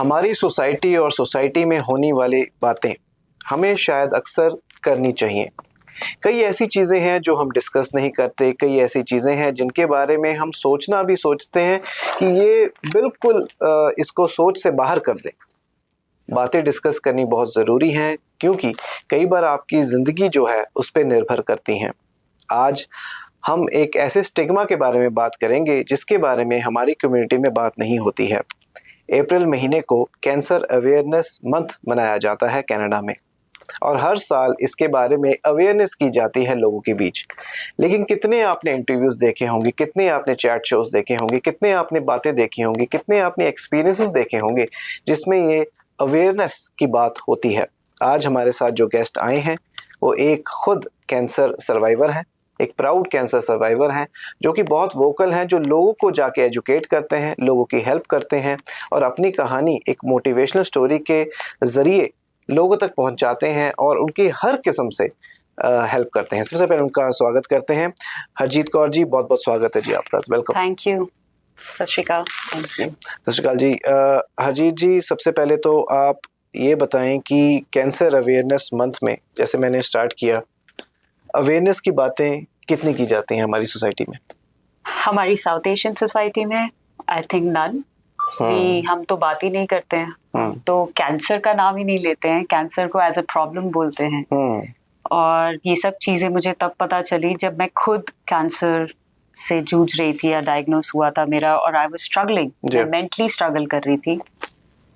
हमारी सोसाइटी और सोसाइटी में होने वाली बातें हमें शायद अक्सर करनी चाहिए। कई ऐसी चीज़ें हैं जो हम डिस्कस नहीं करते, कई ऐसी चीज़ें हैं जिनके बारे में हम सोचना भी सोचते हैं कि ये बिल्कुल इसको सोच से बाहर कर दें। बातें डिस्कस करनी बहुत ज़रूरी हैं क्योंकि कई बार आपकी ज़िंदगी जो है उस पर निर्भर करती हैं। आज हम एक ऐसे स्टिग्मा के बारे में बात करेंगे जिसके बारे में हमारी कम्युनिटी में बात नहीं होती है। अप्रैल महीने को कैंसर अवेयरनेस मंथ मनाया जाता है कनाडा में और हर साल इसके बारे में अवेयरनेस की जाती है लोगों के बीच। लेकिन कितने आपने इंटरव्यूज़ देखे होंगे, कितने आपने चैट शोज़ देखे होंगे, कितने आपने बातें देखी होंगी, कितने आपने एक्सपीरियंसेस देखे होंगे जिसमें ये अवेयरनेस की बात होती है। आज हमारे साथ जो गेस्ट आए हैं वो एक खुद कैंसर सर्वाइवर हैं, एक प्राउड कैंसर सर्वाइवर हैं जो कि बहुत वोकल हैं, जो लोगों को जाके एजुकेट करते हैं, लोगों की हेल्प करते हैं और अपनी कहानी एक मोटिवेशनल स्टोरी के ज़रिए लोगों तक पहुंचाते हैं और उनकी हर किस्म से हेल्प करते हैं। सबसे पहले उनका स्वागत करते हैं। हरजीत कौर जी, बहुत बहुत स्वागत है जी आपका। वेलकम। Thank you. सत श्री अकाल। Thank you. सत श्री अकाल जी। हरजीत जी, सबसे पहले तो आप ये बताएं कि कैंसर अवेयरनेस मंथ में जैसे मैंने स्टार्ट किया, अवेयरनेस की बातें कितनी की जाती हैं हमारी सोसाइटी में? हमारी साउथ एशियन सोसाइटी में आई थिंक नन। हम तो बात ही नहीं करते हैं, तो कैंसर का नाम ही नहीं लेते हैं, कैंसर को एज अ प्रॉब्लम बोलते हैं। और ये सब चीज़ें मुझे तब पता चली जब मैं खुद कैंसर से जूझ रही थी या डायग्नोस हुआ था मेरा, और आई वाज स्ट्रगलिंग, मैं मेंटली स्ट्रगल कर रही थी।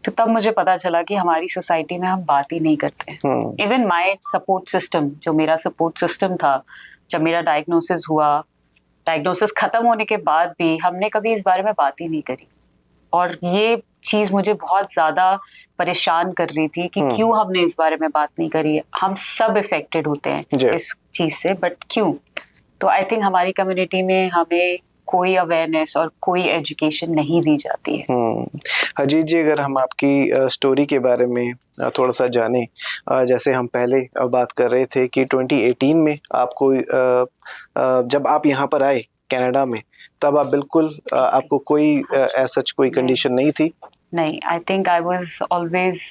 तो तब मुझे पता चला कि हमारी सोसाइटी में हम बात ही नहीं करते। इवन माय सपोर्ट सिस्टम, जो मेरा सपोर्ट सिस्टम था जब मेरा डायग्नोसिस हुआ, डायग्नोसिस खत्म होने के बाद भी हमने कभी इस बारे में बात ही नहीं करी। और ये चीज़ मुझे बहुत ज़्यादा परेशान कर रही थी कि क्यों हमने इस बारे में बात नहीं करी। हम सब इफेक्टेड होते हैं इस चीज़ से, बट क्यों? तो आई थिंक हमारी कम्युनिटी में हमें कोई अवेयरनेस और कोई एजुकेशन नहीं दी जाती है। हरजीत जी, अगर हम आपकी स्टोरी के बारे में थोड़ा सा जानें, जैसे हम पहले बात कर रहे थे कि 2018 में आपको जब आप यहाँ पर आए कनाडा में, तब आप बिल्कुल आपको कोई ऐसा कोई कंडीशन नहीं थी? नहीं, I think I was always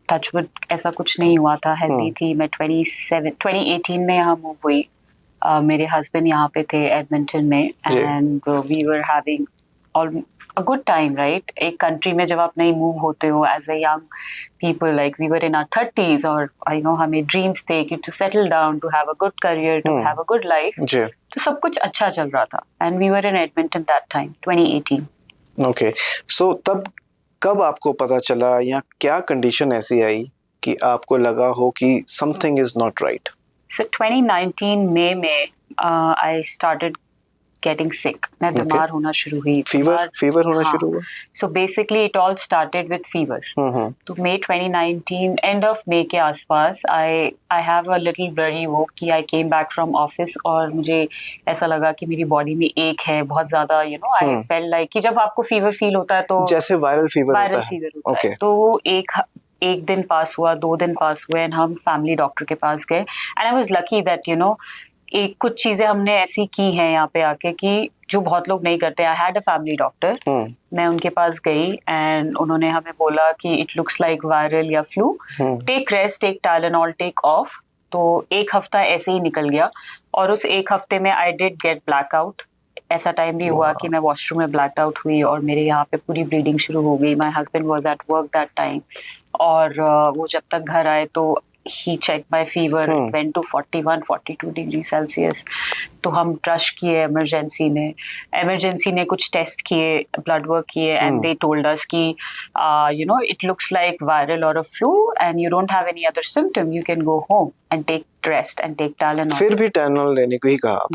touchwood, ऐसा कुछ नहीं हुआ था, हेल्दी थी। मैं 2018 में यहाँ मूव हुई। मेरे हस्बैंड यहाँ पे थे एडमिंटन में, and we were having a good time, right? एक कंट्री में जब आप नहीं मूव होते हो as a young people, like we were in our 30s, और आई नो हमें ड्रीम्स थे कि to settle down, to have a good career, to have a good life. तो सब कुछ अच्छा चल रहा था, and we were in Edmonton that time 2018। Okay, so तब कब आपको पता चला या क्या कंडीशन ऐसी आई कि आपको लगा हो कि समथिंग इज नॉट राइट? सो 2019 में आई स्टार्टेड getting sick. मैं बीमार होना शुरू हुई। फीवर होना शुरू हुआ। So basically it all started with fever. तो May 2019, end of May के आसपास I have a little blurry वो कि I came back from office और मुझे ऐसा लगा कि मेरी बॉडी में एक है बहुत ज़्यादा, I felt like कि जब आपको फीवर फील होता है तो जैसे वायरल फीवर होता है। तो वो एक दिन पास हुआ, 2 दिन पास हुए, एंड हम फैमिली डॉक्टर के पास गए, and I was lucky that एक कुछ चीजें हमने ऐसी की हैं यहाँ पे आके कि जो बहुत लोग नहीं करते। I had a family doctor, मैं उनके पास गई एंड उन्होंने हमें बोला कि इट लुक्स लाइक वायरल या flu, take rest, take Tylenol, take off. तो 1 हफ्ता ऐसे ही निकल गया, और उस 1 हफ्ते में I did get black out. ऐसा टाइम भी हुआ कि मैं वॉशरूम में ब्लैक आउट हुई और मेरे यहाँ पे पूरी ब्लीडिंग शुरू हो गई। My husband was at work that time, और वो जब तक घर आए तो he checked my fever, it went to 41-42 degree Celsius. तो हम रश किए इमरजेंसी में, इमरजेंसी ने कुछ टेस्ट किए, ब्लड वर्क किए, एंड दे टोल्ड अस कि it looks like viral or a flu and you don't have any other symptom, you can go home and take rest and take Tylenol. फिर भी Tylenol लेने को ही कहा?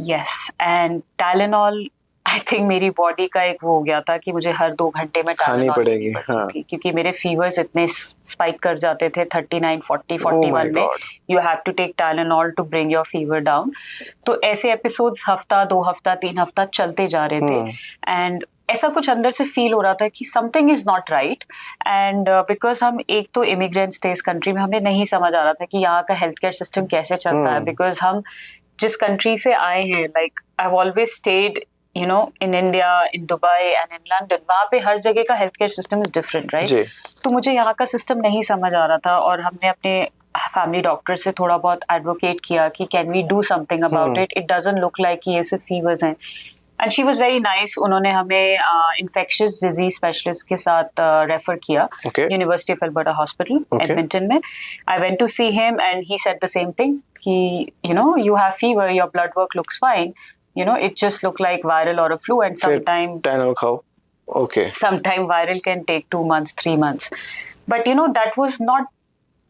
Yes, and Tylenol I think मेरी body का एक वो हो गया था कि मुझे हर 2 घंटे में खानी पड़ेगी। क्योंकि मेरे फीवर्स इतने स्पाइक कर जाते थे 39, 40, 41 में। You have to take Tylenol to bring your fever down. तो ऐसे एपिसोड्स हफ्ता, 2 हफ्ता, 3 हफ्ता चलते जा रहे थे, एंड ऐसा कुछ अंदर से फील हो रहा था कि something is not right. And because हम एक तो इमिग्रेंट्स थे इस कंट्री में, हमें नहीं समझ आ रहा था कि यहाँ का हेल्थ केयर सिस्टम कैसे चलता है, बिकॉज हम जिस कंट्री से आए हैं, like I have always stayed you know, in India, in Dubai and in London, वहाँ पे हर जगह का healthcare system is different, right? जी. तो मुझे यहाँ का system नहीं समझ आ रहा था और हमने अपने फैमिली डॉक्टर से थोड़ा बहुत एडवोकेट किया कि can we do something about it, it doesn't look like कि ये सिर्फ फीवर्स हैं. And she was very nice. उन्होंने हमें इन्फेक्शियस डिजीज स्पेशलिस्ट के साथ रेफर किया university of Alberta hospital Edmonton में. I went to see him and he said the same thing कि you know you have fever, your blood work looks fine, you know, it just look like viral or a flu, and sometime viral can take 2 months, 3 months. But you know, that was not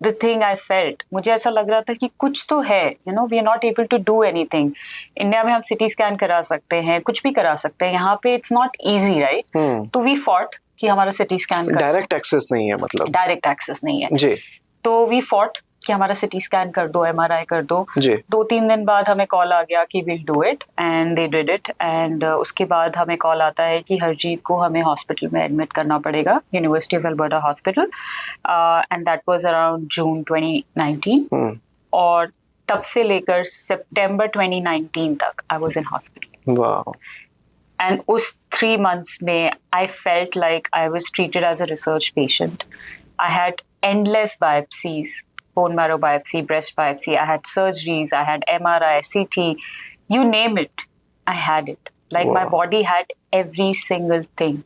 the thing I felt. मुझे ऐसा लग रहा था कि कुछ तो है, you know, we are not able to do anything. India में हम सिटी स्कैन करा सकते हैं, कुछ भी करा सकते हैं, यहाँ पे it's not easy, right? तो we fought कि हमारा सिटी स्कैन डायरेक्ट एक्सेस नहीं है, मतलब डायरेक्ट एक्सेस नहीं है जी. तो we fought कि हमारा सिटी स्कैन कर दो, MRI कर दो. 2-3 दिन बाद हमें कॉल आ गया कि will do it, and they did it. And उसके बाद हमें कॉल आता है कि हरजीत को हमें हॉस्पिटल में एडमिट करना पड़ेगा, university of Alberta hospital. And that was around June 2019. और तब से लेकर सितंबर 2019 तक I was in hospital. Wow. And उस 3 months में I felt like I was treated as a research patient. I had endless biopsies, bone marrow biopsy, breast biopsy, I had surgeries, I had MRI, CT, you name it, I had it. Like my body had every single thing.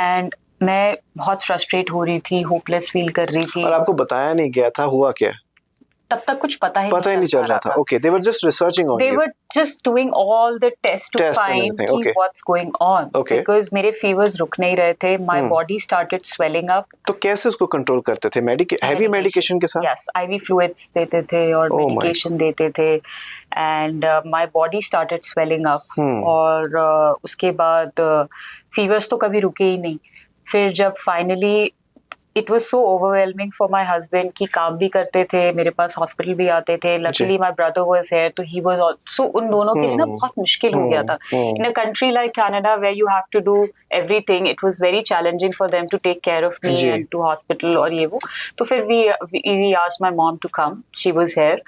And मैं बहुत frustrate हो रही थी, hopeless feel कर रही थी. और आपको बताया नहीं गया था हुआ क्या? तब तक कुछ पता ही नहीं चल रहा था. Okay, they were just researching on you. They were just doing all the tests to find कि what's going on. Okay. Because मेरे fevers रुक नहीं रहे थे. My body started swelling up. तो कैसे उसको कंट्रोल करते थे? heavy medication के साथ? Yes, IV fluids देते थे और medication देते थे. And my body started swelling up. और उसके बाद fevers तो कभी रुके ही नहीं. फिर जब finally it was so overwhelming for my husband कि काम भी करते थे, मेरे पास हॉस्पिटल भी आते थे. Luckily my brother was here, तो he was also, उन दोनों के लिए ना बहुत मुश्किल हो गया था. In a country like Canada where you have to do everything, it was very challenging for them to take care of me and to hospital और ये वो. तो फिर we asked my mom to come. She was here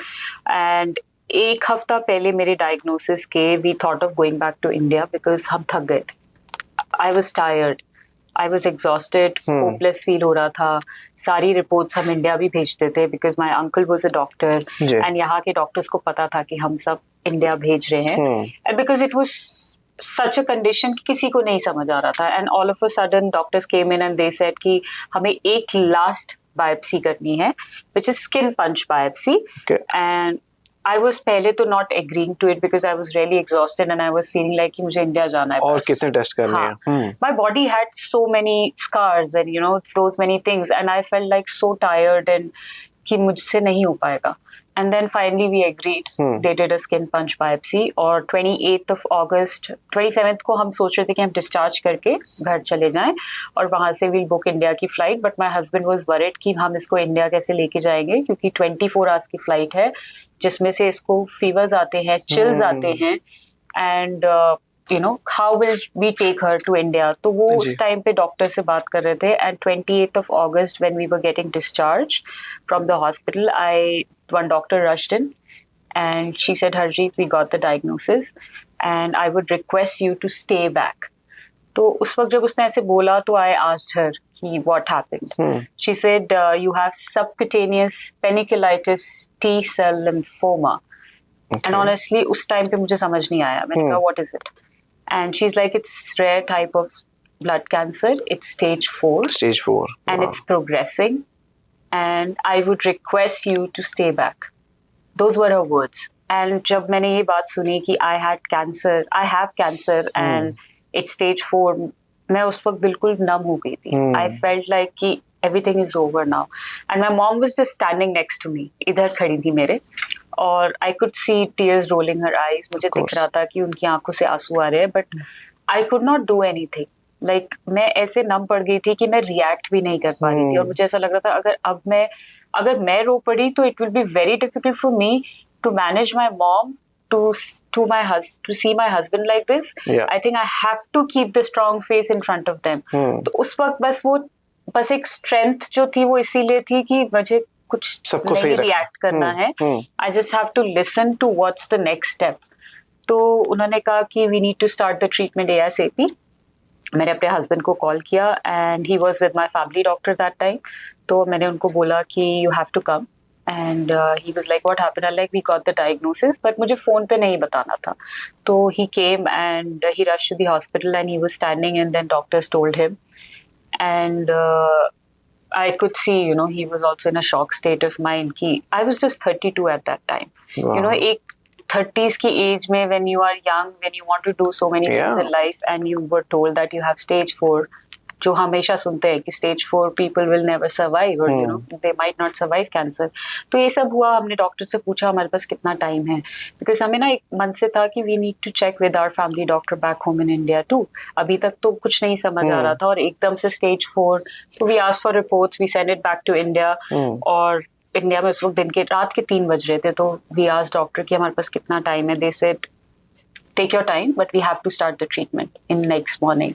and 1 हफ्ता पहले मेरे diagnosis के we thought of going back to India because हम थक गए थे. I was tired. I was exhausted, hopeless feel हो रहा था. सारी reports हम इंडिया भी भेजते थे because my uncle was a doctor and यहाँ के doctors को पता था कि हम सब इंडिया भेज रहे हैं. And because it was such a condition कि किसी को नहीं समझ आ रहा था. And all of a sudden doctors came in and they said कि हमें एक last biopsy करनी है, which is skin punch biopsy. And I was पहले तो not agreeing to it because I was really exhausted and I was feeling like कि मुझे India जाना है. और कितने टेस्ट करने हैं? My body had so many scars and you know those many things and I felt like so tired and कि मुझसे नहीं हो पाएगा. And then finally we agreed. They did a skin punch biopsy और 28th of August, 27th को हम सोच रहे थे कि हम डिस्चार्ज करके घर चले जाएं और वहाँ से we'll book इंडिया की flight. But my husband was worried कि हम इसको इंडिया कैसे लेके जाएंगे क्योंकि 24 आवर्स की फ्लाइट है जिसमें से इसको फीवर्स आते हैं, चिल्स आते हैं and you know, how will we take her to India? तो वो उस टाइम पे डॉक्टर से बात कर रहे थे. And 28th of August when we were getting discharged from the hospital, one doctor rushed in and she said, Harjeet, we got the diagnosis and I would request you to stay back. तो उस वक्त जब उसने ऐसे बोला तो I asked her कि what happened. She said, you have subcutaneous panniculitis T-cell lymphoma. And honestly उस टाइम पे मुझे समझ नहीं आया. मैंने कहा what is it? And she's like, it's rare type of blood cancer. It's stage 4. Stage 4. And it's progressing. And I would request you to stay back. Those were her words. And जब मैंने ये बात सुनी कि I have cancer and it's stage 4, मैं उस वक्त बिल्कुल numb हो गई थी. I felt like कि everything is over now. And my mom was just standing next to me. इधर खड़ी थी मेरे. और I could see tears rolling her eyes. मुझे दिख रहा था कि उनकी आंखों से आंसू आ रहे हैं. But I could not do anything. Like मैं ऐसे नम पड़ गई थी कि मैं react भी नहीं कर पा रही थी. और मुझे ऐसा लग रहा था अगर मैं रो पड़ी तो it will be very difficult for me to manage my mom to see my husband like this. I think I have to keep the strong face in front of them. तो उस वक्त बस एक strength जो थी वो इसीलिए थी कि मुझे कुछ नहीं रिएक्ट करना है. I just have to listen to what's the next step. तो उन्होंने कहा कि we need to start the treatment ASAP. मैंने अपने हस्बैंड को कॉल किया and he was with my family doctor that time. तो मैंने उनको बोला कि you have to come and he was like what happened. I like we got the diagnosis but मुझे फ़ोन पे नहीं बताना था. तो he came and he rush to the hospital and he was standing and then doctors told him and I could see, you know, he was also in a shock state of mind. I was just 32 at that time. Wow. You know, एक 30s की as में when you are young, when you want to do so many things in life and you were told that you have stage 4, जो हमेशा सुनते हैं कि stage 4 people will never survive or you know they might not survive cancer. तो ये सब हुआ. हमने डॉक्टर से पूछा हमारे पास कितना टाइम है, बिकॉज हमें ना एक मन से था कि we need to check with our family doctor back home in India too. अभी तक तो कुछ नहीं समझ आ रहा था और एकदम से stage 4. तो we asked for reports, we sent it back to India. और इंडिया में उस वक्त दिन के रात के 3 बज रहे थे. तो वी आस्क्ड डॉक्टर कि हमारे पास कितना टाइम है. They said take your time but we have to start the treatment in next morning.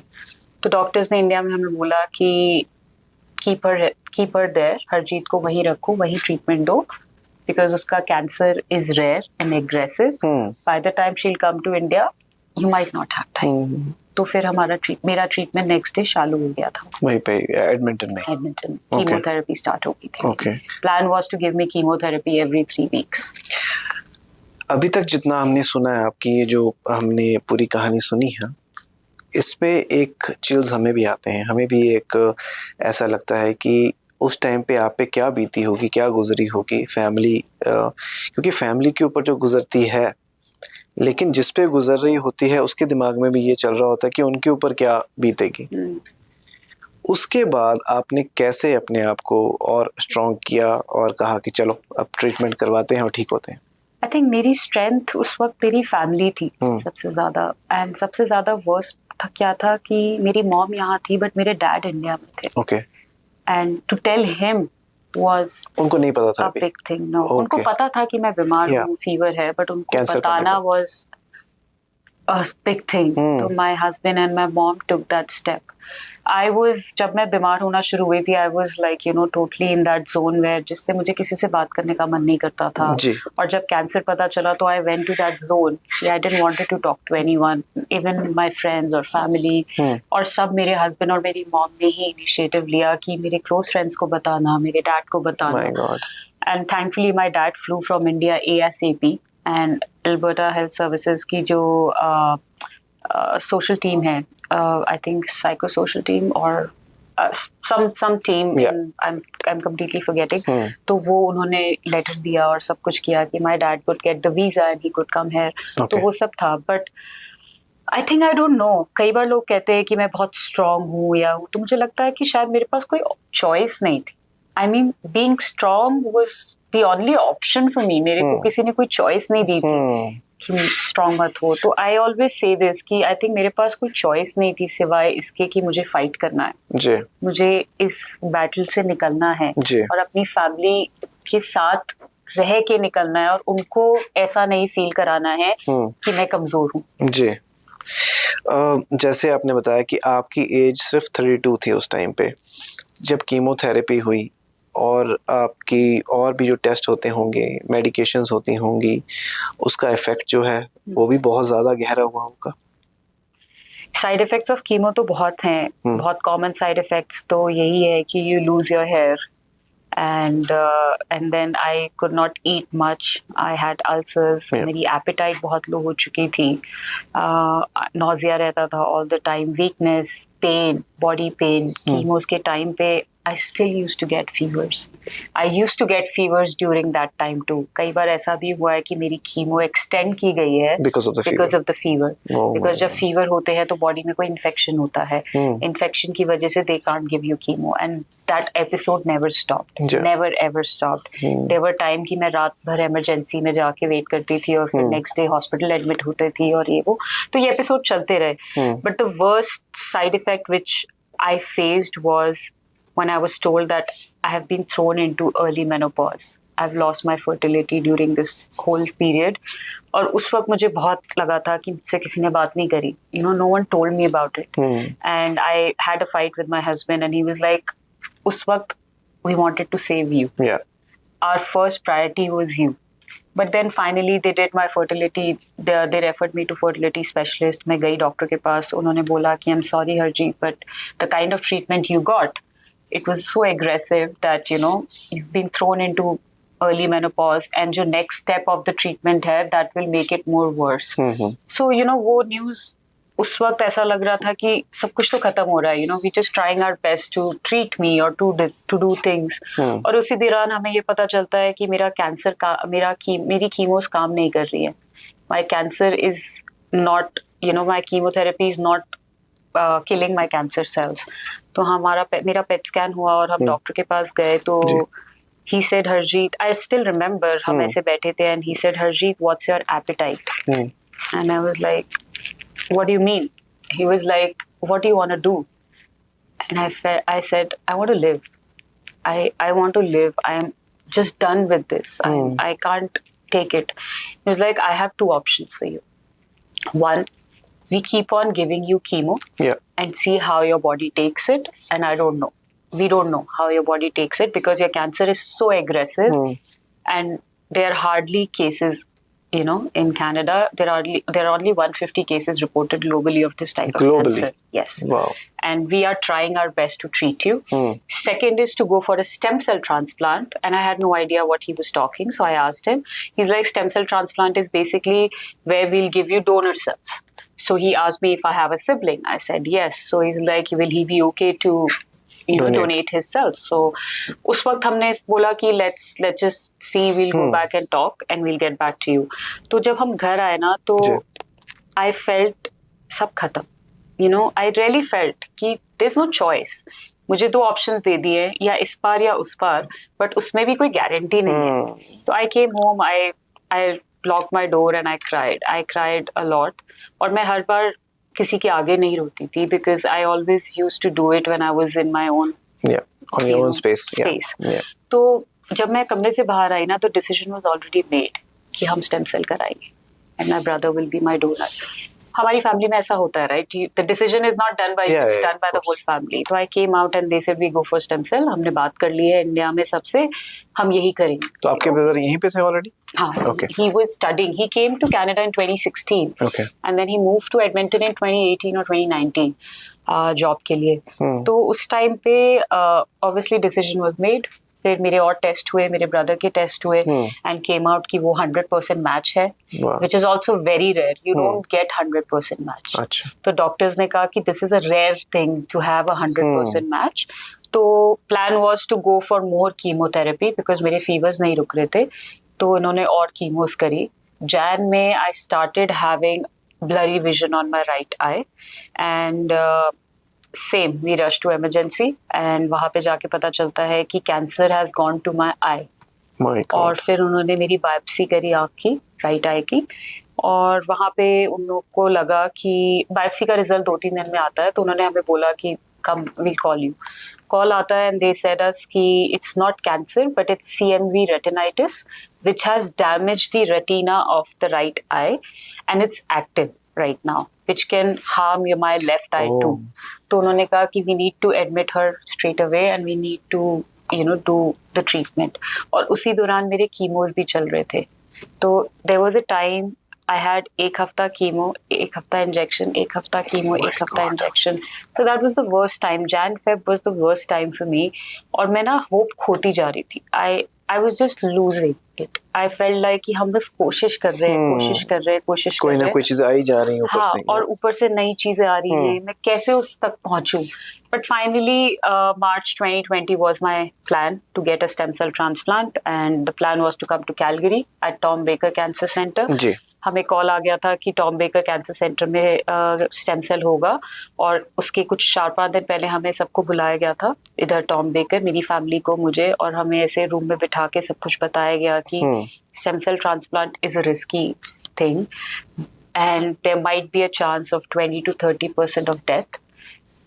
तो डॉक्टर्स ने इंडिया में हमें बोला कि कीप हर देयर, हरजीत को वहीं रखो, वहीं ट्रीटमेंट दो, बिकॉज उसका cancer is rare and aggressive. By the time she will come to India you might not have time. तो फिर मेरा ट्रीटमेंट नेक्स्ट डे चालू हो गया था वहीं पे एडमिंटन. कीमोथेरेपी स्टार्ट हो गई थी. Okay. Plan was to give me chemotherapy every 3 weeks. अभी तक जितना हमने सुना है आपकी, ये जो हमने पूरी कहानी सुनी है, इस पे एक चिल्स हमें भी आते हैं. हमें भी एक ऐसा लगता है कि उस टाइम पे आप पे क्या बीती होगी, क्या गुजरी होगी फैमिली, क्योंकि फैमिली के ऊपर जो गुजरती है, लेकिन जिस पे गुजर रही होती है उसके दिमाग में भी ये चल रहा होता है कि उनके ऊपर क्या बीतेगी. उसके बाद आपने कैसे अपने आप को और स्ट्रॉन्ग किया और कहा कि चलो अब ट्रीटमेंट करवाते हैं और ठीक होते हैं? आई थिंक मेरी स्ट्रेंथ उस वक्त मेरी फैमिली थी सबसे ज़्यादा. एंड सबसे ज़्यादा वर्स्ट क्या था कि मेरी मॉम यहाँ थी बट मेरे डैड इंडिया में थे. Okay. And to tell him was उनको नहीं पता था a big thing. No, उनको पता था कि मैं बीमार हूँ, फीवर है, बट उनको बताना was a big thing. तो my husband and my mom took that step. जब मैं बीमार होना शुरू हुई थी, I was like, you know, totally in that zone where जिससे मुझे किसी से बात करने का मन नहीं करता था. और जब कैंसर पता चला तो I went to that zone. I didn't want to talk to anyone, even my friends or family. और सब मेरे हस्बैंड और मेरी मॉम ने ही इनिशिएटिव लिया कि मेरे क्लोज फ्रेंड्स को बताना, मेरे डैड को बताना. My God. And thankfully my dad flew from India ASAP. And Alberta Health Services की जो social team है, I think psychosocial team or some team, I'm completely forgetting. तो वो उन्होंने लेटर दिया और सब कुछ किया कि my dad could get the visa and he could come here. तो वो सब था. But I think I don't know. कई बार लोग कहते हैं कि मैं बहुत strong हूँ या हूँ, तो मुझे लगता है कि शायद मेरे पास कोई choice नहीं थी. I mean, being strong was the only option for me. मेरे को किसी ने कोई choice नहीं दी थी कि स्ट्रॉन्ग मत हो. तो आई ऑलवेज से दिस कि आई थिंक मेरे पास कोई चॉइस नहीं थी सिवाय इसके कि मुझे फाइट करना है जी. मुझे इस बैटल से निकलना है जी. और अपनी फैमिली के साथ रह के निकलना है और उनको ऐसा नहीं फील कराना है कि मैं कमजोर हूँ जी. जैसे आपने बताया कि आपकी एज सिर्फ 32 थी उस टाइम पे जब कीमोथेरेपी हुई, और आपकी और भी जो टेस्ट होते होंगे, मेडिकेशंस होती होंगी, उसका इफेक्ट जो है वो भी बहुत ज़्यादा गहरा हुआ होगा. साइड इफेक्ट्स ऑफ कीमो तो बहुत हैं. बहुत कॉमन साइड इफेक्ट्स तो यही है कि you lose your hair and then I could not eat much. I had ulcers. मेरी appetite बहुत लो हो चुकी थी. Nausea रहता था all the time. Weakness, pain, body pain. Chemos के time पे I still used to get fevers. I used to get fevers during that time too. कई बार ऐसा भी हुआ है कि मेरी कीमो extend की गई है because of the fever. Because जब fever होते हैं तो body में कोई infection होता है. Infection की वजह से they can't give you chemo, and that episode never stopped. Never ever stopped. There were time कि मैं रात भर emergency में जाके wait करती थी और फिर next day hospital admit होते थी और ये वो. तो ये episode चलते रहे. But the worst side effect which I faced was when I was told that I have been thrown into early menopause. I've lost my fertility during this whole period. और उस वक्त मुझे बहुत लगा था कि मुझसे किसी ने बात नहीं करी. You know, no one told me about it. And I had a fight with my husband and he was like, उस वक्त we wanted to save you. Yeah. Our first priority was you. But then finally they did my fertility. They referred me to fertility specialist. मैं गई doctor के पास. उन्होंने बोला कि I'm sorry Harjeet, but the kind of treatment you got, it was so aggressive that you've been thrown into early menopause, and your next step of the treatment है that will make it more worse. So वो news उस वक्त ऐसा लग रहा था कि सब कुछ तो खत्म हो रहा है. We just trying our best to treat me or to do things. और उसी दौरान हमें ये पता चलता है कि मेरा कैंसर का मेरी कीमोस काम नहीं कर रही है. My cancer is not, my chemotherapy is not killing my cancer cells. तो मेरा पेट स्कैन हुआ और हम डॉक्टर के पास गए तो he said, Harjeet, I still remember हम ऐसे बैठे थे, and he said, Harjeet, what's your appetite? And I was like, what do you mean? He was like, what do you want to do? And I said, I want to live. I want to live. I am just done with this. I can't take it. He was like, I have two options for you. One, we keep on giving you chemo and see how your body takes it. And I don't know. We don't know how your body takes it because your cancer is so aggressive and there are hardly cases, in Canada, there are only 150 cases reported globally of this type of cancer. Yes. Wow. And we are trying our best to treat you. Second is to go for a stem cell transplant. And I had no idea what he was talking. So I asked him. He's like, stem cell transplant is basically where we'll give you donor cells. So he asked me if I have a sibling. I said yes. So he's like, will he be okay to donate his cells? So उस वक्त हमने बोला कि let's just see, we'll go back and talk and we'll get back to you. तो जब हम घर आए ना तो I felt सब खत्म. I really felt कि there's no choice. मुझे दो options दे दिए, या इस पार या उस पार, but उसमें भी कोई guarantee नहीं है. So I came home, I locked my door and I cried a lot. और मैं हर बार किसी के आगे नहीं रोती थी because I always used to do it when I was in my own on your own space. तो जब मैं कमरे से बाहर आई ना तो decision was already made कि हम stem cell कराएंगे and my brother will be my donor. हमारी फैमिली में ऐसा होता है, right? The decision is not done by you, it's done by the whole family. तो I came out and they said we go for stem cell. हमने बात कर ली है इंडिया में सबसे, हम यही करेंगे. तो आपके ब्रदर यहीं पे थे ऑलरेडी? हाँ. Okay. He was studying. He came to Canada in 2016. Okay. And then he moved to Edmonton in 2018 or 2019 job के लिए. तो उस टाइम पे obviously decision was made. फिर मेरे और टेस्ट हुए, मेरे ब्रदर के टेस्ट हुए एंड केम आउट कि वो 100% मैच है, which is also very rare. You don't get 100% match. तो डॉक्टर्स ने कहा कि this is a rare thing to have a 100% match. तो plan was to go for more chemotherapy because मेरे fevers नहीं रुक रहे थे. तो इन्होंने और कीमोस करी. जैन में I started having blurry vision on my right eye and same we rushed to emergency and वहाँ पे जाके पता चलता है कि cancer has gone to my eye. और फिर उन्होंने मेरी बायोप्सी करी आँख की, राइट आई की, और वहाँ पे उन लोग को लगा कि बायोप्सी का रिजल्ट 2-3 दिन में आता है. तो उन्होंने हमें बोला कि come we'll call you. Call आता है and they said us कि it's not cancer but it's CMV retinitis which has damaged the retina of the right eye and it's active right now which can harm my left eye too. तो उन्होंने कहा कि we need to admit her straight away and we need to do the treatment. और उसी दौरान मेरे chemos भी चल रहे थे. तो there was a time I had एक हफ्ता कीमो, एक हफ्ता इंजेक्शन, एक हफ्ता कीमो, एक हफ्ता injection. So that was the worst time. Jan Feb was the worst time for me. और मैं ना होप खोती जा रही थी. I was just losing it. I felt like कि हम बस कोशिश कर रहे हैं, कोशिश कर रहे हैं. कोई ना कोई चीज़ आ ही जा रही है ऊपर से. और ऊपर से नई चीजें आ रही हैं. मैं कैसे उस तक पहुंचूं? But finally, March 2020 was my plan to get a stem cell transplant, and the plan was to come to Calgary at Tom Baker Cancer Center. जी. हमें कॉल आ गया था कि टॉम बेकर कैंसर सेंटर में स्टेम सेल होगा, और उसके कुछ 4-5 दिन पहले हमें सबको बुलाया गया था इधर टॉम बेकर, मेरी फैमिली को, मुझे, और हमें ऐसे रूम में बिठा के सब कुछ बताया गया कि stem cell transplant is a risky thing and there might be a chance of 20 to 30% of death.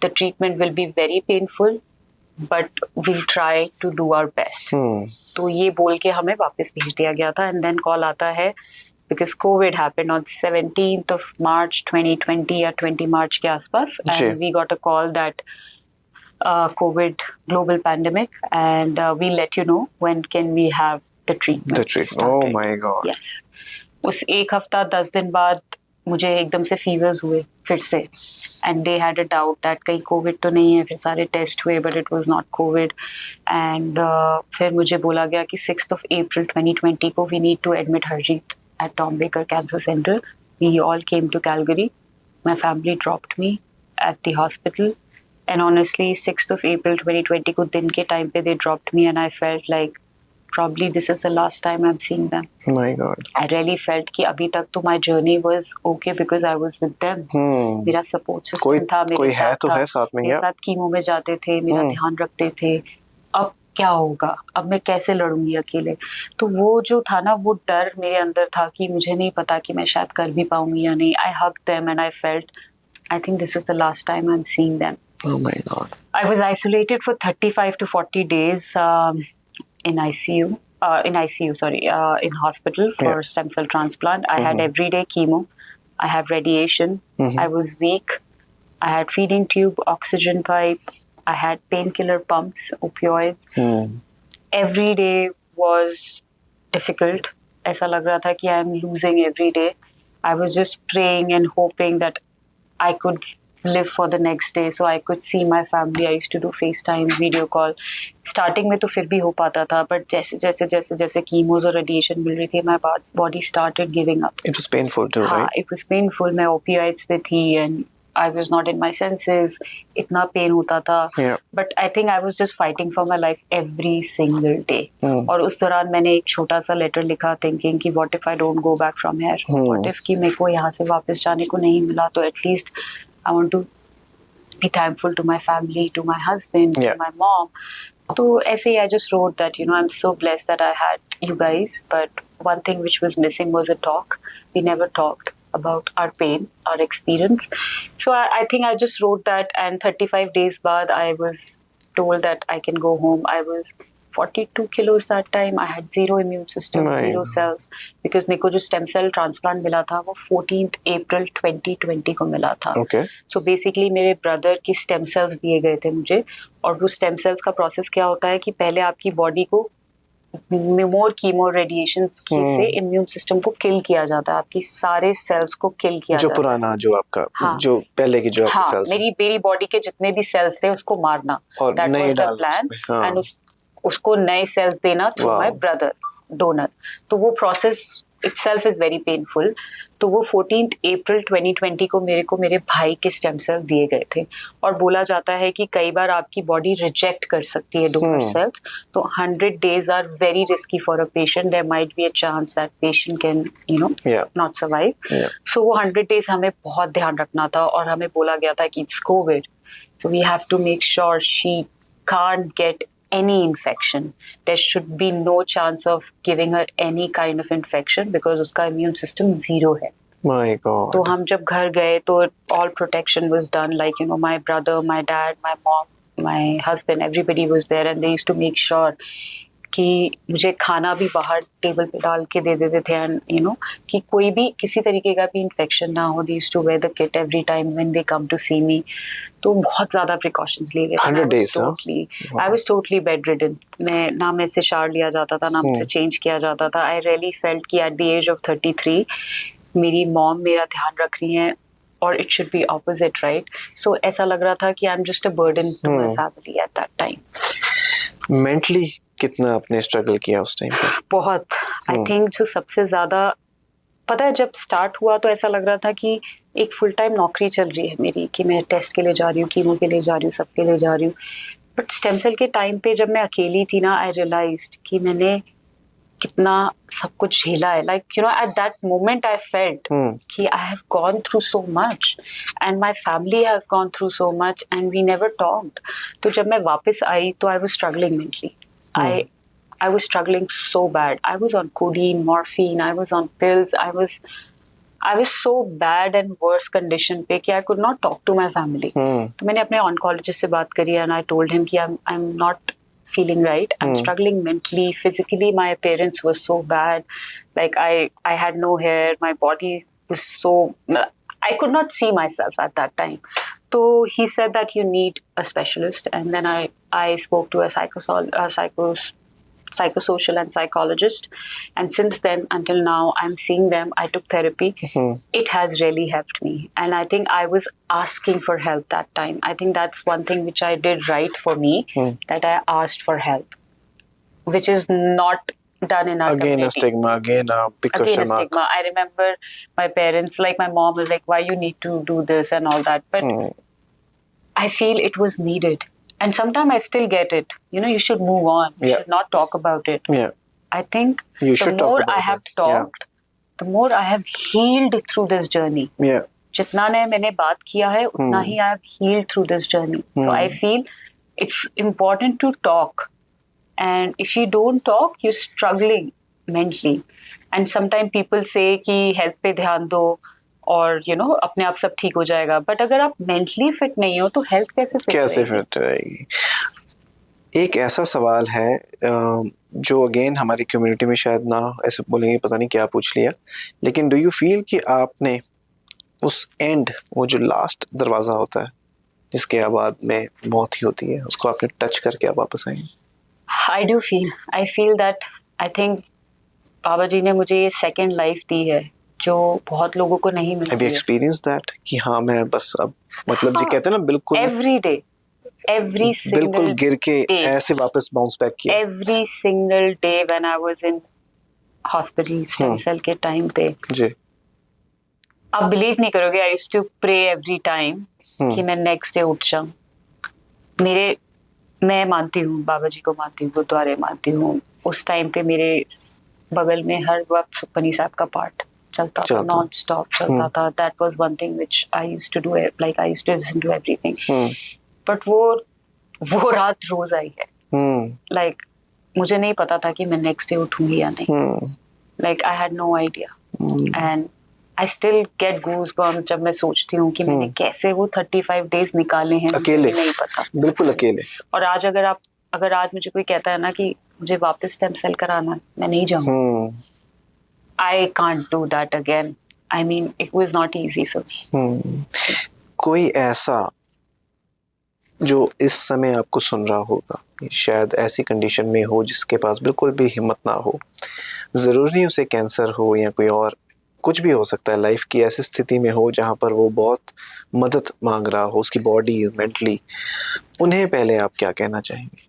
The treatment will be very painful but we'll try to do our best. तो ये बोल के हमें वापस भेज दिया गया था. एंड देन कॉल आता है because COVID happened on 17th of March 2020 या 20 March के आसपास, and we got a call that COVID global pandemic and we'll let you know when can we have the treatment. The treatment. started. Oh my God. Yes. उस एक हफ्ता 10 दिन बाद मुझे एकदम से फीवर्स हुए फिर से, and they had a doubt that कहीं कोविड तो नहीं है. फिर सारे टेस्ट हुए but it was not Covid. And फिर मुझे बोला गया कि 6th of April 2020 को we need to admit Harjeet at Tom Baker cancer centre. We all came to Calgary. My family dropped me at the hospital, and honestly 6th of April 2020 को दिन के time पे they dropped me, and I felt like probably this is the last time I'm seeing them. My God. I really felt कि अभी तक तो my journey was okay because I was with them. मेरा support system था, कोई है तो है साथ में, मेरे साथ कीमो में जाते थे, मेरा ध्यान रखते थे. अब क्या होगा, अब मैं कैसे लड़ूंगी अकेले. तो वो जो था ना, वो डर मेरे अंदर था कि मुझे नहीं पता कि मैं शायद कर भी पाऊंगी या नहीं. I hugged them and I felt I think this is the last time I'm seeing them. Oh my God. I was isolated for 35 to 40 days in hospital for stem cell transplant. I had everyday chemo. I had radiation. I was weak. I had feeding tube, oxygen pipe. I had painkiller pumps, opioids. Every day was difficult. ऐसा लग रहा था कि I am losing every day. I was just praying and hoping that I could live for the next day so I could see my family. I used to do FaceTime, video call. Starting में तो फिर भी हो पाता था, but जैसे chemos और radiation मिल रही थी, my body started giving up. It was painful too, हाँ, right? it was painful. मैं opioids पे थी and I was not in my senses. इतना पेन होता था. Yeah. But I think I was just fighting for my life every single day. और उस दौरान मैंने एक छोटा सा लेटर लिखा thinking कि what if I don't go back from here? What if कि मेरे को यहाँ से वापस जाने को नहीं मिला, तो at least I want to be thankful to my family, to my husband, to my mom. So ऐसे ही I just wrote that, I'm so blessed that I had you guys. But one thing which was missing was a talk. We never talked about our pain, our experience. So I think I just wrote that, and 35 days baad I was told that I can go home. I was 42 kilos that time. I had zero immune system, zero cells, because मेरे को जो stem cell transplant मिला था वो 14th April 2020 को मिला था. Okay. So basically मेरे brother की stem cells दिए गए थे मुझे, और वो stem cells का process क्या होता है कि पहले आपकी body को more chemo radiation से immune system को kill किया जाता है, आपकी सारे cells को kill किया जो जाता है. पुराना जो आपका जो पहले की जो आपकी cells मेरी body के जितने भी cells थे उसको मारना, और that was the plan, and उसको नए सेल्स देना थ्रू माय ब्रदर डोनर. तो वो process itself is very painful. तो वो 14th April 2020 को मेरे भाई के स्टेम सेल दिए गए थे, और बोला जाता है कि कई बार आपकी बॉडी रिजेक्ट कर सकती है डोनर सेल्स. तो 100 days are very risky for a patient. There might be a chance that patient can not survive. So वो 100 days हमें बहुत ध्यान रखना था, और हमें बोला गया था कि it's COVID, so we have to make sure she can't get any infection. There should be no chance of giving her any kind of infection because उसका immune system zero है. My God. तो हम जब घर गए तो all protection was done, like my brother, my dad, my mom, my husband, everybody was there, and they used to make sure कि मुझे खाना भी बाहर टेबल पे डाल के दे देते थे, एंड कि कोई भी किसी तरीके का भी इन्फेक्शन ना हो. They used to wear the kit every time when they come to see me. तो बहुत ज्यादा प्रिकॉशंस लिए गए. 100 days, I was totally bedridden. मैं ना मैं से शार लिया जाता था, ना मुझसे चेंज किया जाता था. आई रियली फेल्ट कि एट द एज ऑफ 33 मेरी मॉम मेरा ध्यान रख रही हैं, और it should be opposite, right? So ऐसा लग रहा था कि I am just a burden to my family at that time. Mentally कितना आपने स्ट्रगल किया उस टाइम पे? बहुत. आई थिंक जो सबसे ज्यादा पता है, जब स्टार्ट हुआ तो ऐसा लग रहा था कि एक फुल टाइम नौकरी चल रही है मेरी, कि मैं टेस्ट के लिए जा रही हूँ, कीमो के लिए जा रही हूँ, सबके लिए जा रही हूँ. बट स्टेम सेल के टाइम पे जब मैं अकेली थी ना, आई रियलाइज्ड कि मैंने कितना सब कुछ झेला है. Like at that moment I felt कि I have gone through so much, and my family has gone through so much, and we never talked. तो जब मैं वापस आई तो I was struggling mentally. I was struggling so bad. I was on codeine, morphine, I was on pills. I was so bad and worse condition पे कि I could not talk to my family. तो मैंने अपने oncologist से बात करी, and I told him कि I'm not feeling right. I'm struggling mentally, physically. My appearance was so bad. Like I had no hair. My body was so. I could not see myself at that time. So he said that you need a specialist, and then I spoke to a psychosocial and psychologist, and since then until now I'm seeing them. I took therapy. It has really helped me, and I think I was asking for help that time. I think that's one thing which I did right for me, that I asked for help, which is not done in our Again a community. stigma, again a big Again question a mark. stigma. I remember my parents, like my mom was like, why you need to do this and all that, but I feel it was needed. And sometimes I still get it. You know, you should move on. You Yeah. should not talk about it. Yeah, I think You the should talk more about I have it. talked, the more I have healed through this journey. yeah. जितना ने मैंने बात किया है उतना ही I have healed through this journey. So I feel it's important to talk. And if you don't talk, you're struggling mentally. And sometimes people say कि health पे ध्यान दो और you know अपने आप सब ठीक हो जाएगा. But अगर आप mentally fit नहीं हो तो health कैसे fit कैसे रहेगी? फिट रहेगी? एक ऐसा सवाल है जो अगेन हमारी कम्युनिटी में शायद ना ऐसे बोलेंगे, पता नहीं क्या पूछ लिया, लेकिन डू यू फील कि आपने उस एंड, वो जो लास्ट दरवाज़ा होता है जिसके बाद में मौत ही होती है, उसको आपने टच करके आप वापस आएंगे? I do feel. I feel that I think बाबा जी ने मुझे ये सेकंड लाइफ दी है जो बहुत लोगों को नहीं हैव मिलती यू है. एक्सपीरियंस दैट कि हाँ मैं बस अब मतलब जो हाँ. कहते हैं ना बिल्कुल Every day, every बिल्कुल single गिर के day, ऐसे वापस बाउंस बैक किया? every single day when I was in hospital stem cell के टाइम पे, जी. आप बिलीव नहीं करोगे, I used to pray every time कि मैं नेक्स्ट डे उठ जाऊं. मैं मानती हूँ, बाबा जी को मानती हूँ, गुरुद्वारे मानती हूँ. उस टाइम पे मेरे बगल में हर वक्त सुखमनी साहब का पाठ चलता था, नॉन स्टॉप चलता था. That was one thing which I used to do, like I used to listen to everything. But वो रात रोज आई है. लाइक मुझे नहीं पता था कि मैं नेक्स्ट डे उठूंगी या नहीं. Like I had no idea. And I still get goose bumps जब मैं सोचती हूँ कि मैंने कैसे वो 35 डेज निकाले हैं. अकेले? नहीं पता, बिल्कुल अकेले. और आज अगर आज मुझे कोई कहता है ना कि मुझे वापस स्टेम सेल कराना है, मैं नहीं जाऊँ. I can't do that again. I mean it was not easy for me. कोई ऐसा जो इस समय आपको सुन रहा होगा, शायद ऐसी कंडीशन में हो जिसके पास बिल्कुल भी हिम्मत ना हो, ज़रूरी नहीं उसे कैंसर हो या कोई और, कुछ भी हो सकता है, लाइफ की ऐसी स्थिति में हो जहाँ पर वो बहुत मदद मांग रहा हो, उसकी बॉडी मेंटली, उन्हें पहले आप क्या कहना चाहेंगे?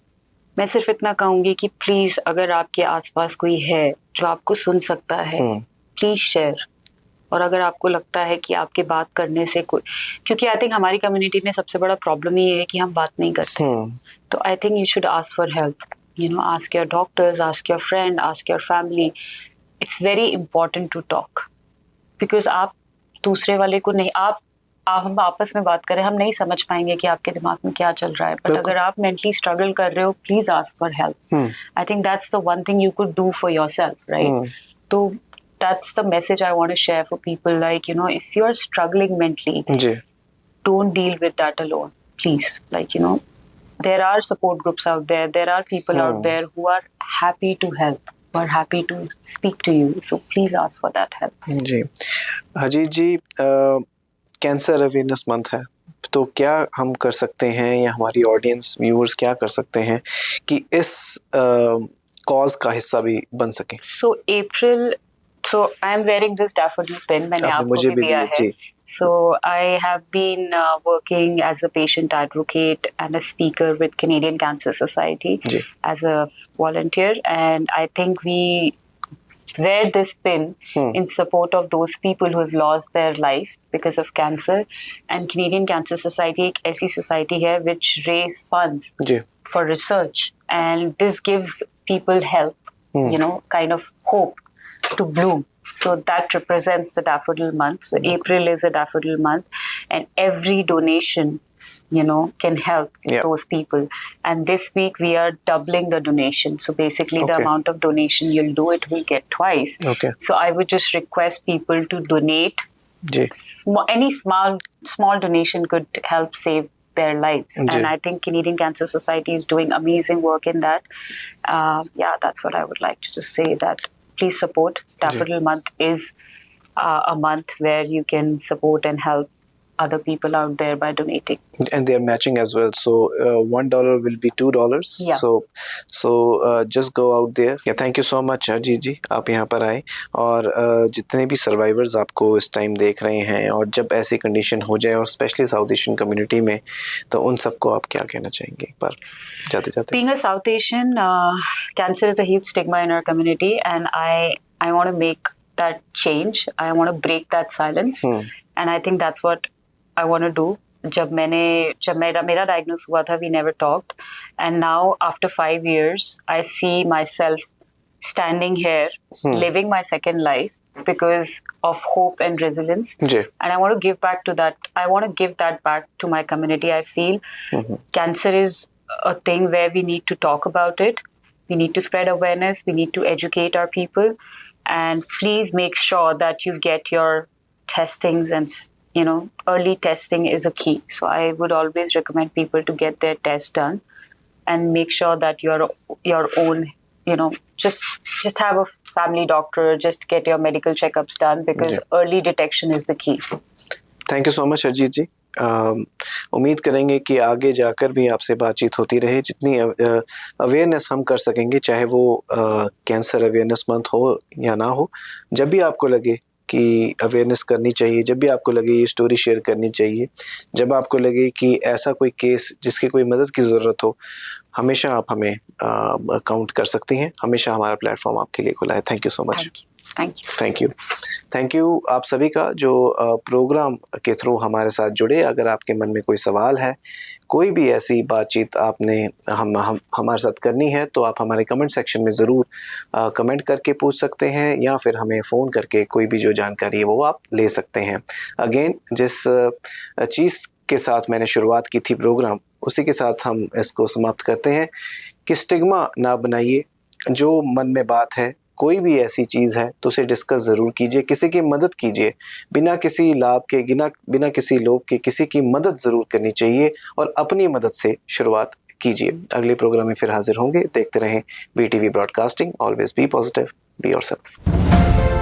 मैं सिर्फ इतना कहूंगी कि प्लीज अगर आपके आसपास कोई है जो आपको सुन सकता है, प्लीज शेयर. और अगर आपको लगता है कि आपके बात करने से कोई, क्योंकि आई थिंक हमारी कम्युनिटी में सबसे बड़ा प्रॉब्लम ये है कि हम बात नहीं करते. तो I think you should ask for help. You know, ask your doctors, ask your friend, ask your family. It's very important to talk. Because आप दूसरे वाले को नहीं, हम आपस में बात करें, हम नहीं समझ पाएंगे कि आपके दिमाग में क्या चल रहा है. बट अगर आप मेंटली स्ट्रगल कर रहे हो, please ask for help. I think that's the one thing you could do for yourself, right? तो that's the message I want to share for people. Like, you know, if you're struggling mentally, don't deal with that alone, please. Like, you know, there are support groups out there. There are people out there who are happy to help, who are happy to speak to you. So please ask for that help. जी. Ajit ji, cancer awareness month है, तो क्या हम कर सकते हैं या हमारी ऑडियंस व्यूअर्स क्या कर सकते हैं कि इस कॉज का हिस्सा भी बन सकें? So I am wearing this daffodil pin. मैंने आपको भी दिया है. So I have been working as a patient advocate and a speaker with Canadian Cancer Society as a volunteer, and I think we wear this pin in support of those people who have lost their life because of cancer. And Canadian Cancer Society एक ऐसी society है which raise funds for research, and this gives people help, you know, kind of hope to bloom. So that represents the daffodil month. So April is a daffodil month, and every donation, you know, can help those people. And this week we are doubling the donation. So basically the amount of donation you'll do, it will get twice. So I would just request people to donate. Any small donation could help save their lives. And I think Canadian Cancer Society is doing amazing work in that. That's what I would like to just say, that please support. Daffodil month is a month where you can support and help other people out there by donating. And they are matching as well, so $1 will be $2. Yeah. So just go out there. Yeah, thank you so much Ajit जी, आप यहाँ पर आए, और जितने भी survivors आपको इस time देख रहे हैं, और जब ऐसी कंडीशन हो जाए और स्पेशली साउथ एशियन कम्युनिटी में, तो उन सबको आप क्या कहना चाहेंगे एक बार जाते जाते? Being a South Asian, cancer is a huge stigma in our community, and I want to make that change. I want to break that silence, and I think that's what I want to do. जब मेरा diagnosis हुआ था, we never talked, and now after 5 years, I see myself standing here, living my second life because of hope and resilience. And I want to give back to that. I want to give that back to my community. I feel cancer is a thing where we need to talk about it. We need to spread awareness. We need to educate our people. And please make sure that you get your testings, and early testing is a key. So I would always recommend people to get their test done and make sure that your own, just have a family doctor, just get your medical checkups done, because early detection is the key. Thank you so much Ajit ji. उम्मीद करेंगे कि आगे जाकर भी आपसे बातचीत होती रहे, जितनी अवेयरनेस हम कर सकेंगे, चाहे वो कैंसर अवेयरनेस मंथ हो या ना हो, जब भी आपको लगे कि अवेयरनेस करनी चाहिए, जब भी आपको लगे ये स्टोरी शेयर करनी चाहिए, जब आपको लगे कि ऐसा कोई केस जिसकी कोई मदद की ज़रूरत हो, हमेशा आप हमें काउंट कर सकती हैं। हमेशा हमारा प्लेटफॉर्म आपके लिए खुला है। Thank you so much. Thank you आप सभी का जो प्रोग्राम के थ्रू हमारे साथ जुड़े। अगर आपके मन में कोई सवाल है, कोई भी ऐसी बातचीत आपने हमारे साथ करनी है, तो आप हमारे कमेंट सेक्शन में ज़रूर कमेंट करके पूछ सकते हैं, या फिर हमें फ़ोन करके कोई भी जो जानकारी है वो आप ले सकते हैं। अगेन, जिस चीज़ के साथ मैंने शुरुआत की थी प्रोग्राम, उसी के साथ हम इसको समाप्त करते हैं कि स्टिग्मा ना बनाइए। जो मन में बात है, कोई भी ऐसी चीज़ है तो उसे डिस्कस ज़रूर कीजिए, किसी की मदद कीजिए, बिना किसी लाभ के, बिना किसी लोभ के किसी की मदद ज़रूर करनी चाहिए, और अपनी मदद से शुरुआत कीजिए। अगले प्रोग्राम में फिर हाजिर होंगे। देखते रहें BTV broadcasting. Always be positive, be yourself.